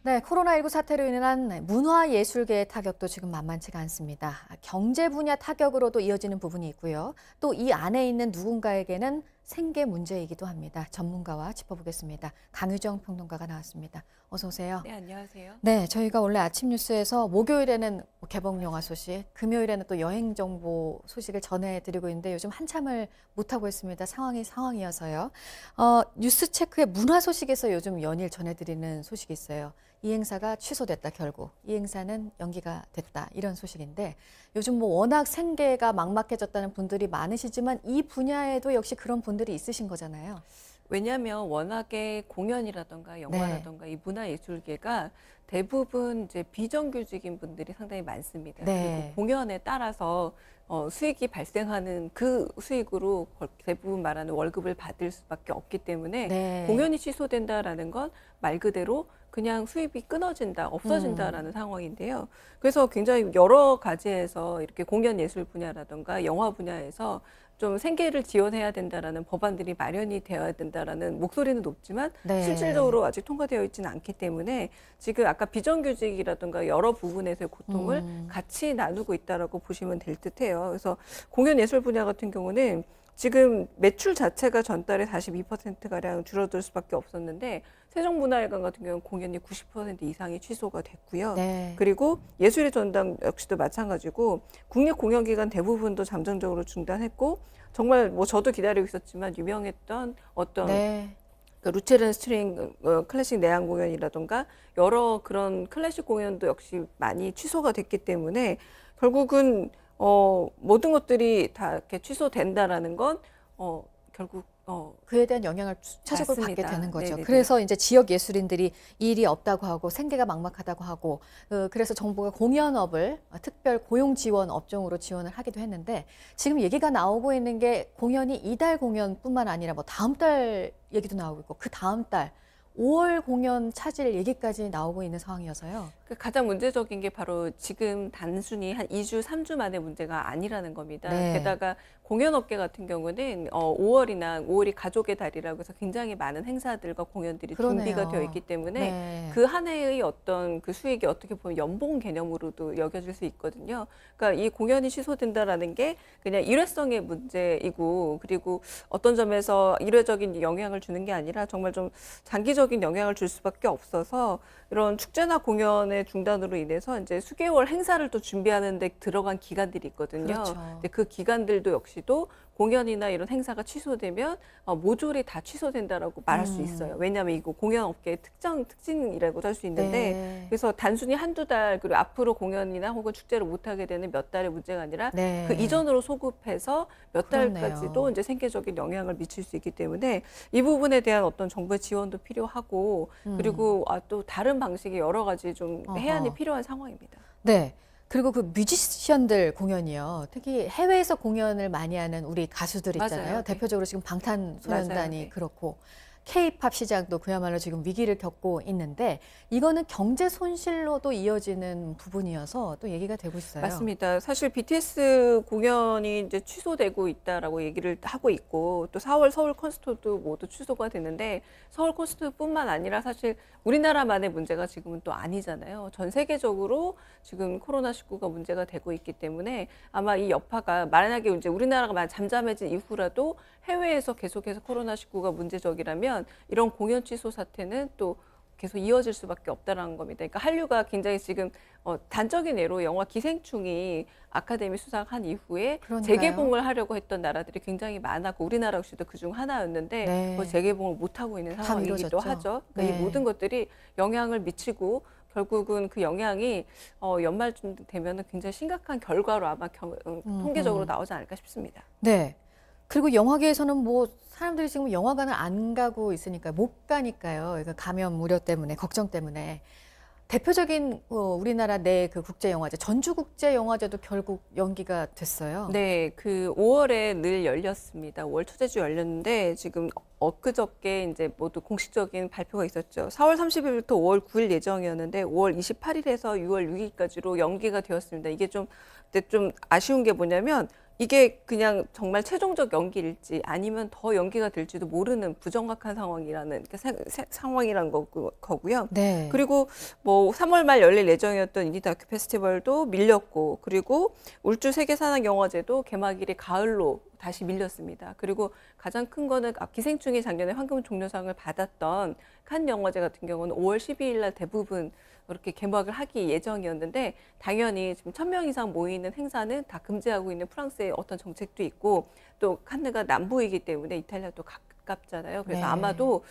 네, 코로나19 사태로 인한 문화예술계의 타격도 지금 만만치가 않습니다. 경제 분야 타격으로도 이어지는 부분이 있고요. 또 이 안에 있는 누군가에게는 생계 문제이기도 합니다. 전문가와 짚어보겠습니다. 강유정 평론가가 나왔습니다. 어서 오세요. 네, 안녕하세요. 네, 저희가 원래 아침 뉴스에서 목요일에는 개봉 영화 소식, 금요일에는 또 여행 정보 소식을 전해드리고 있는데 요즘 한참을 못하고 있습니다. 상황이어서요. 뉴스 체크의 문화 소식에서 요즘 연일 전해드리는 소식이 있어요. 이 행사가 취소됐다, 결국. 이 행사는 연기가 됐다, 이런 소식인데 요즘 뭐 워낙 생계가 막막해졌다는 분들이 많으시지만 이 분야에도 역시 그런 분들이 있으신 거잖아요. 왜냐하면 워낙에 공연이라던가 영화라던가 이 문화예술계가 대부분 이제 비정규직인 분들이 상당히 많습니다. 네. 그리고 공연에 따라서 수익이 발생하는 그 수익으로 대부분 말하는 월급을 받을 수밖에 없기 때문에 네. 공연이 취소된다라는 건 말 그대로 그냥 수입이 끊어진다, 없어진다라는 상황인데요. 그래서 굉장히 여러 가지에서 이렇게 공연 예술 분야라던가 영화 분야에서 좀 생계를 지원해야 된다라는 법안들이 마련이 되어야 된다라는 목소리는 높지만 네. 실질적으로 아직 통과되어 있지는 않기 때문에 지금 아까 비정규직이라든가 여러 부분에서의 고통을 같이 나누고 있다라고 보시면 될 듯해요. 그래서 공연 예술 분야 같은 경우는 지금 매출 자체가 전달에 42%가량 줄어들 수밖에 없었는데 세종문화회관 같은 경우는 공연이 90% 이상이 취소가 됐고요. 네. 그리고 예술의 전당 역시도 마찬가지고 국립공연기관 대부분도 잠정적으로 중단했고 정말 뭐 저도 기다리고 있었지만 유명했던 어떤 네. 그 루체른 스트링 클래식 내한 공연이라던가 여러 그런 클래식 공연도 역시 많이 취소가 됐기 때문에 결국은 모든 것들이 다 이렇게 취소된다라는 건 결국 그에 대한 영향을 차적으로 받게 맞습니다. 되는 거죠. 네네네. 그래서 이제 지역 예술인들이 일이 없다고 하고 생계가 막막하다고 하고 그래서 정부가 공연업을 특별 고용 지원 업종으로 지원을 하기도 했는데 지금 얘기가 나오고 있는 게 공연이 이달 공연뿐만 아니라 뭐 다음 달 얘기도 나오고 있고 그 다음 달 5월 공연 차질 얘기까지 나오고 있는 상황이어서요. 그 가장 문제적인 게 바로 지금 단순히 한 2주, 3주 만의 문제가 아니라는 겁니다. 네. 게다가 공연업계 같은 경우는 5월이 가족의 달이라고 해서 굉장히 많은 행사들과 공연들이 그러네요. 준비가 되어 있기 때문에 네. 그 한 해의 어떤 그 수익이 어떻게 보면 연봉 개념으로도 여겨질 수 있거든요. 그러니까 이 공연이 취소된다라는 게 그냥 일회성의 문제이고 그리고 어떤 점에서 일회적인 영향을 주는 게 아니라 정말 좀 장기적인 영향을 줄 수밖에 없어서 이런 축제나 공연의 중단으로 인해서 이제 수개월 행사를 또 준비하는 데 들어간 기간들이 있거든요. 그렇죠. 근데 그 기간들도 역시도 공연이나 이런 행사가 취소되면 모조리 다 취소된다라고 말할 수 있어요. 왜냐하면 이거 공연업계의 특징이라고도 할 수 있는데 네. 그래서 단순히 한두 달 그리고 앞으로 공연이나 혹은 축제를 못하게 되는 몇 달의 문제가 아니라 네. 그 이전으로 소급해서 몇 그렇네요. 달까지도 이제 생계적인 영향을 미칠 수 있기 때문에 이 부분에 대한 어떤 정부의 지원도 필요하고 그리고 또 다른 방식의 여러 가지 좀 해안이 어허. 필요한 상황입니다. 네. 그리고 그 뮤지션들 공연이요. 특히 해외에서 공연을 많이 하는 우리 가수들 있잖아요. 맞아요. 네. 대표적으로 지금 방탄소년단이 맞아요. 네. 그렇고 K-팝 시장도 그야말로 지금 위기를 겪고 있는데 이거는 경제 손실로도 이어지는 부분이어서 또 얘기가 되고 있어요. 맞습니다. 사실 BTS 공연이 이제 취소되고 있다라고 얘기를 하고 있고 또 4월 서울 콘서트도 모두 취소가 되는데 서울 콘서트뿐만 아니라 사실 우리나라만의 문제가 지금은 또 아니잖아요. 전 세계적으로 지금 코로나19가 문제가 되고 있기 때문에 아마 이 여파가 만약에 이제 우리나라가 잠잠해진 이후라도 해외에서 계속해서 코로나19가 문제적이라면 이런 공연 취소 사태는 또 계속 이어질 수밖에 없다라는 겁니다. 그러니까 한류가 굉장히 지금 단적인 예로 영화 기생충이 아카데미 수상한 이후에 그러니까요. 재개봉을 하려고 했던 나라들이 굉장히 많았고 우리나라 역시도 그중 하나였는데 네. 재개봉을 못 하고 있는 상황이기도 미뤄졌죠. 하죠. 그러니까 네. 이 모든 것들이 영향을 미치고 결국은 그 영향이 연말쯤 되면은 굉장히 심각한 결과로 아마 통계적으로 나오지 않을까 싶습니다. 네. 그리고 영화계에서는 뭐 사람들이 지금 영화관을 안 가고 있으니까 못 가니까요. 그러니까 감염 우려 때문에 걱정 때문에 대표적인 우리나라 내 그 국제 영화제 전주국제영화제도 결국 연기가 됐어요. 네, 그 5월에 늘 열렸습니다. 5월 첫째 주 열렸는데 지금 엊그저께 이제 모두 공식적인 발표가 있었죠. 4월 30일부터 5월 9일 예정이었는데 5월 28일에서 6월 6일까지로 연기가 되었습니다. 이게 좀 아쉬운 게 뭐냐면 이게 그냥 정말 최종적 연기일지 아니면 더 연기가 될지도 모르는 부정확한 상황이라는 상황이라는 거고요. 네. 그리고 뭐 3월 말 열릴 예정이었던 인디 다큐 페스티벌도 밀렸고, 그리고 울주 세계산악영화제도 개막일이 가을로 다시 밀렸습니다. 그리고 가장 큰 거는 기생충이 작년에 황금 종려상을 받았던 칸 영화제 같은 경우는 5월 12일 날 대부분 이렇게 개막을 하기 예정이었는데, 당연히 지금 1,000명 이상 모이는 행사는 다 금지하고 있는 프랑스의 어떤 정책도 있고, 또 칸느가 남부이기 때문에 이탈리아도 가깝잖아요. 그래서 네. 아마도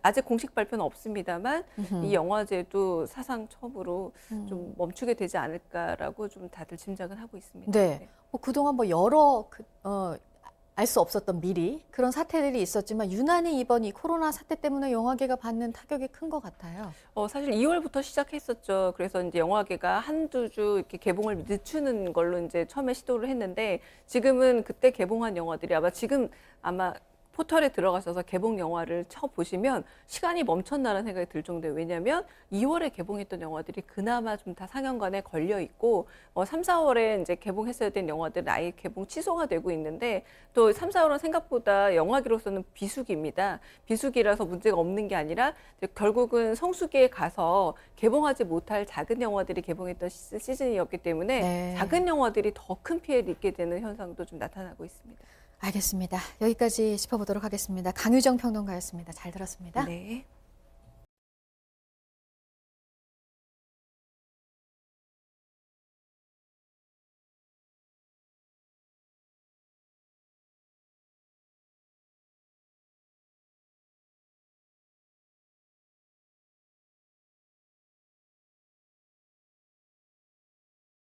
아직 공식 발표는 없습니다만 음흠. 이 영화제도 사상 처음으로 좀 멈추게 되지 않을까라고 좀 다들 짐작은 하고 있습니다. 네. 뭐 그동안 뭐 여러 알 수 없었던 미리 그런 사태들이 있었지만 유난히 이번 이 코로나 사태 때문에 영화계가 받는 타격이 큰 것 같아요. 사실 2월부터 시작했었죠. 그래서 이제 영화계가 한두 주 이렇게 개봉을 늦추는 걸로 이제 처음에 시도를 했는데, 지금은 그때 개봉한 영화들이 아마 포털에 들어가셔서 개봉 영화를 쳐보시면 시간이 멈췄나라는 생각이 들 정도예요. 왜냐하면 2월에 개봉했던 영화들이 그나마 좀 다 상영관에 걸려 있고, 3, 4월에 이제 개봉했어야 된 영화들은 아예 개봉 취소가 되고 있는데, 또 3, 4월은 생각보다 영화계로서는 비수기입니다. 비수기라서 문제가 없는 게 아니라 이제 결국은 성수기에 가서 개봉하지 못할 작은 영화들이 개봉했던 시즌이었기 때문에 네. 작은 영화들이 더 큰 피해를 입게 되는 현상도 좀 나타나고 있습니다. 알겠습니다. 여기까지 짚어보도록 하겠습니다. 강유정 평론가였습니다. 잘 들었습니다. 네.